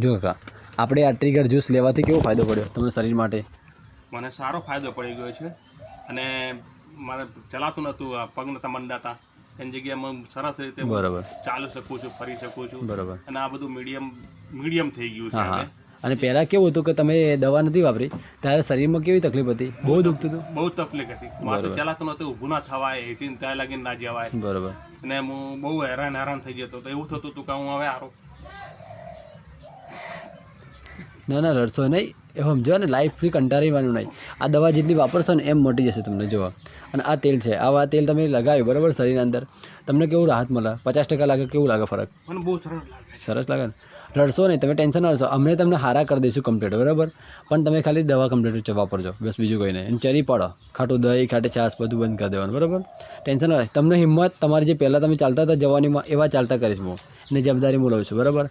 જો કાકા આપણે આ ટ્રિગર જ્યુસ લેવાથી કેવો ફાયદો પડ્યો તમને શરીર માટે? મને સારો ફાયદો પડી ગયો છે અને મારે ચલાતું નહોતું, પગ નહોતા મંડાતા, એની જગ્યાએ સરસ રીતે બરાબર ચાલી શકું છું, ફરી શકું છું બરાબર. અને આ બધું મીડિયમ થઈ ગયું છે હા હા. હવે. અને પહેલાં કેવું હતું કે તમે દવા નથી વાપરી ત્યારે શરીરમાં કેવી તકલીફ હતી? બહુ દુખતું હતું? બહુ તકલીફ હતી, મારે ચલાતું નહોતું, ઊભું ના થવાય, એથી ત્યાં લાગીને ના જવાય બરાબર. અને હું બહુ હેરાન થઈ જતો. તો એવું થતું હતું કે હું હવે સારો ના ના રડશો નહીં, એ સમજો ને, લાઈફ ફ્રી કંટાળવાનું નહીં. આ દવા જેટલી વાપરશો ને એમ મટી જશે તમને જોવા. અને આ તેલ છે, આવા તેલ તમે લગાવ્યું બરાબર શરીરના અંદર, તમને કેવું રાહત મળે? 50% લાગે, કેવું લાગે ફરક? મને બહુ સરસ લાગે. સરસ લાગે ને? રડશો નહીં, તમે ટેન્શન ના લેશો, અમને તમને હારા કરી દઈશું કમ્પ્લીટ બરાબર. પણ તમે ખાલી દવા કમ્પ્લીટ વાપરજો, બસ બીજું કંઈ નહીં. અને ચરી પડો, ખાટું દહીં, ખાટી છાશ બધું બંધ કરી દેવાનું બરાબર. ટેન્શન ના લે, તમને હિંમત તમારી જે પહેલાં તમે ચાલતા હતા જવાનીમાં એવા ચાલતા કરીશ હું, એની જવાબદારી હું લઉં છું બરાબર.